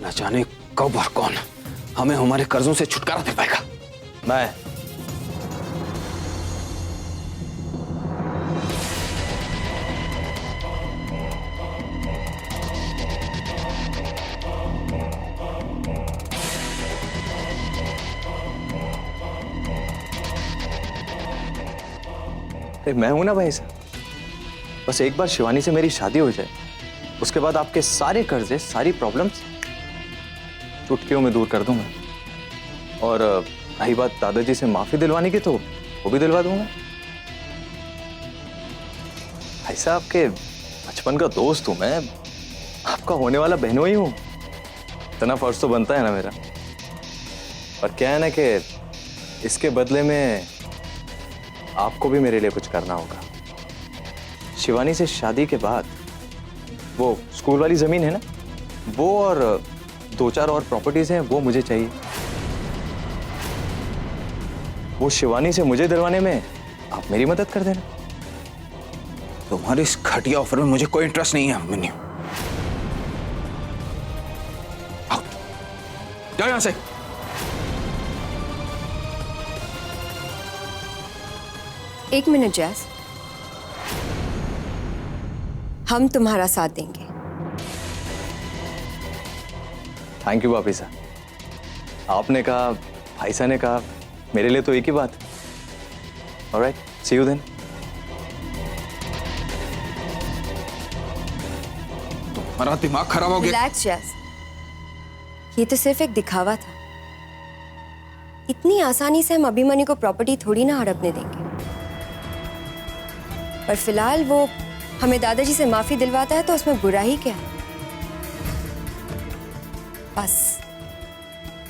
न जाने कब और कौन हमें हमारे कर्जों से छुटकारा दिलवाएगा। मैं मैं हूं ना भाई साहब। बस एक बार शिवानी से मेरी शादी हो जाए, उसके बाद आपके सारे कर्जे, सारी प्रॉब्लम्स चुटकियों में दूर कर दूंगा। और रही बात दादाजी से माफी दिलवाने की, तो वो भी दिलवा दूंगा। भाई साहब के बचपन का दोस्त हूं मैं, आपका होने वाला बहनों ही हूं। इतना फर्ज तो बनता है ना मेरा। पर क्या है ना कि इसके बदले में आपको भी मेरे लिए कुछ करना होगा। शिवानी से शादी के बाद वो स्कूल वाली जमीन है ना, वो और 2-4 और प्रॉपर्टीज हैं, वो मुझे चाहिए। वो शिवानी से मुझे दिलवाने में आप मेरी मदद कर देना। तुम्हारे इस घटिया ऑफर में मुझे कोई इंटरेस्ट नहीं है अभिमन्यु। आओ, जाओ यहां से। एक मिनट जैस, हम तुम्हारा साथ देंगे। थैंक यू भाभी साहब। आपने कहा, भाई साहब ने कहा, मेरे लिए तो एक ही बात। Alright, see you then. तुम्हारा दिमाग खराब हो गया। रिलैक्स जैस, ये तो सिर्फ एक दिखावा था। इतनी आसानी से हम अभिमन्यु को प्रॉपर्टी थोड़ी ना हड़पने देंगे। पर फिलहाल वो हमें दादाजी से माफी दिलवाता है तो उसमें बुरा ही क्या है। बस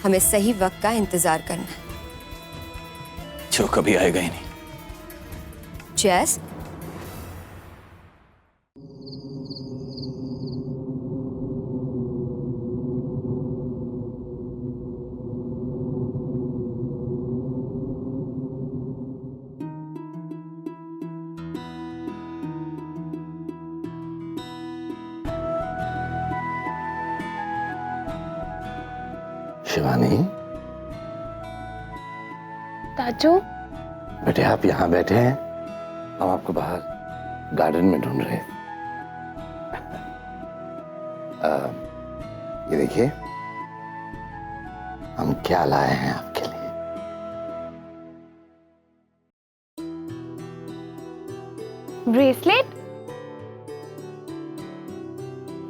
हमें सही वक्त का इंतजार करना है। जो कभी आएगा ही नहीं। जैस, शिवानी, ताजू, बेटे आप यहाँ बैठे हैं, हम आपको बाहर गार्डन में ढूंढ रहे हैं। ये देखिए, हम क्या लाए हैं आपके लिए। ब्रेसलेट?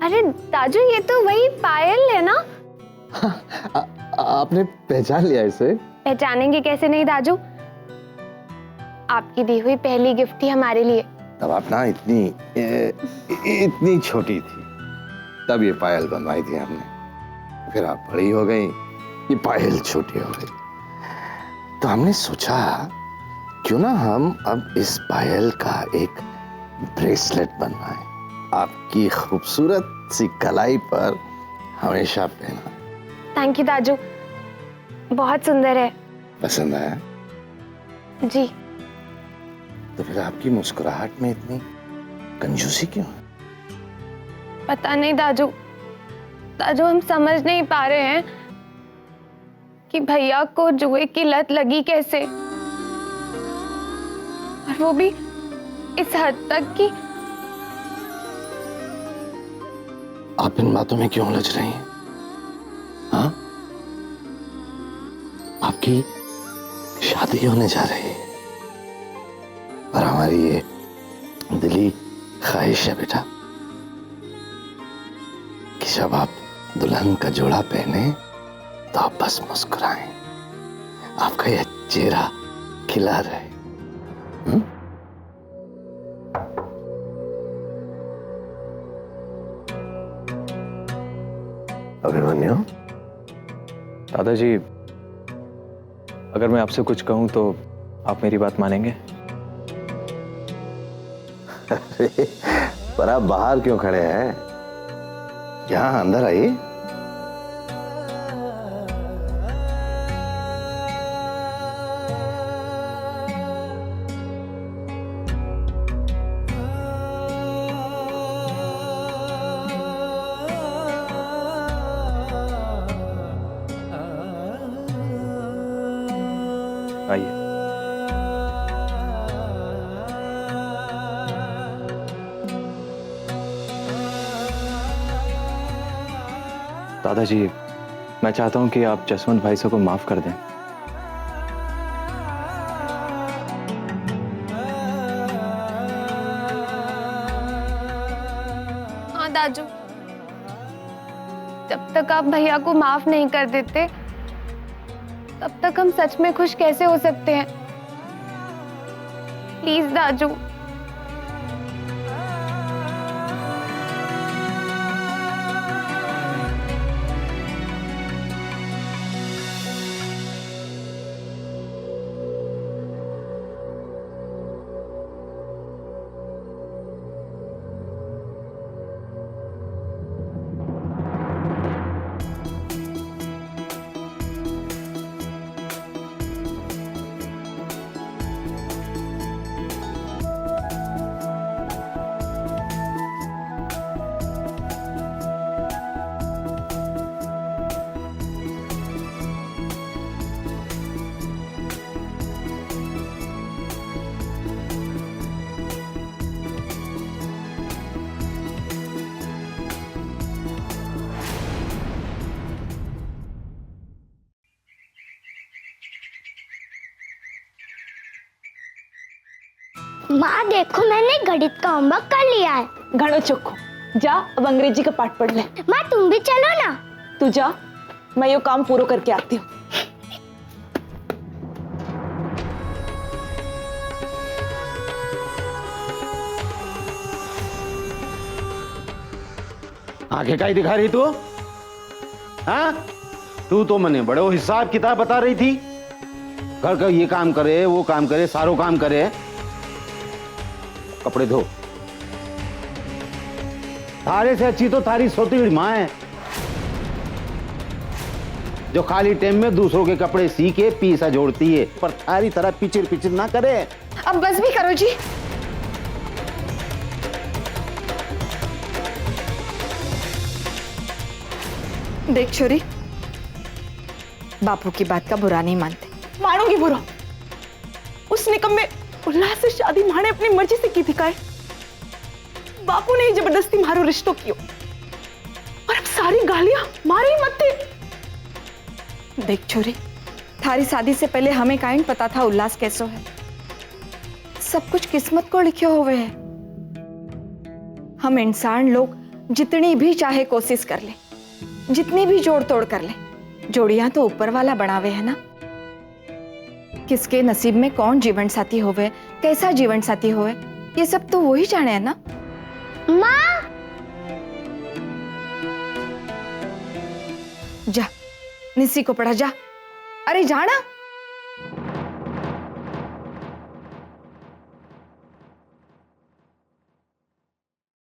अरे ताजू, ये तो वही पायल है ना? आपने पहचान लिया इसे? पहचानेंगे कैसे नहीं दाजू, आपकी दी हुई पहली गिफ्ट थी हमारे लिए। तब आप ना इतनी छोटी थी, तब ये पायल बनवाई थी हमने। फिर आप बड़ी हो गई, ये पायल छोटी हो गई। तो हमने सोचा क्यों ना हम अब इस पायल का एक ब्रेसलेट बनवाएं, आपकी खूबसूरत सी कलाई पर हमेशा पहना। थैंक यू दाजू, बहुत सुंदर है। पसंद आया? जी। तो फिर आपकी मुस्कुराहट में इतनी कंजूसी क्यों है? पता नहीं दाजू, ताजू हम समझ नहीं पा रहे हैं कि भैया को जुए की लत लगी कैसे, और वो भी इस हद तक कि। आप इन बातों में क्यों उलझ रही हैं? हाँ, आपकी शादी होने जा रही है और हमारी ये दिली ख्वाहिश है बेटा कि जब आप दुल्हन का जोड़ा पहने तो आप बस मुस्कुराएं, आपका यह चेहरा खिला रहे। अभिमन्यु, दादाजी, अगर मैं आपसे कुछ कहूं तो आप मेरी बात मानेंगे? पर आप बाहर क्यों खड़े हैं? यहाँ अंदर आइए। आइए। दादाजी, मैं चाहता हूं कि आप जसवंत भाई को माफ कर दें। हाँ दाजू, जब तक आप भैया को माफ नहीं कर देते तब तक हम सच में खुश कैसे हो सकते हैं? प्लीज दाजू। माँ देखो, मैंने गणित का होमवर्क कर लिया है। घणो चुप हो, जा अब अंग्रेजी का पाठ पढ़ ले। माँ तुम भी चलो ना। तू जा, मैं ये काम पूरा करके आती हूँ। आंखें काहे दिखा रही तू? हाँ, तू तो मने बड़े वो हिसाब किताब बता रही थी। घर का ये काम करे, वो काम करे, सारो काम करे। कपड़े धो। थारे से अच्छी तो थारी सोती हुई माँ है, जो खाली टाइम में दूसरों के कपड़े सी के पीसा जोड़ती है, पर थारी तरह पिचिर पिचिर ना करे। अब बस भी करो जी। देख छोरी, बापू की बात का बुरा नहीं मानते। मानूंगी बुरा। उस निकम्मे उल्लास से शादी माने अपनी मर्जी से की थी काय। बापू ने ही जबरदस्ती मारो रिश्तों कियो, और अब सारी गालियां मारे ही मत थे। देख छोरी, थारी शादी से पहले हमें काइन पता था उल्लास कैसो है। सब कुछ किस्मत को लिखे हुए है। हम इंसान लोग जितनी भी चाहे कोशिश कर ले, जितनी भी जोड़ तोड़ कर ले, जोड़ियां तो ऊपर वाला बनावे है ना। किसके नसीब में कौन जीवन साथी होवे, कैसा जीवन साथी होवे, ये सब तो वही जाने है ना। माँ जा, निसी को पढ़ा जा। अरे जाना।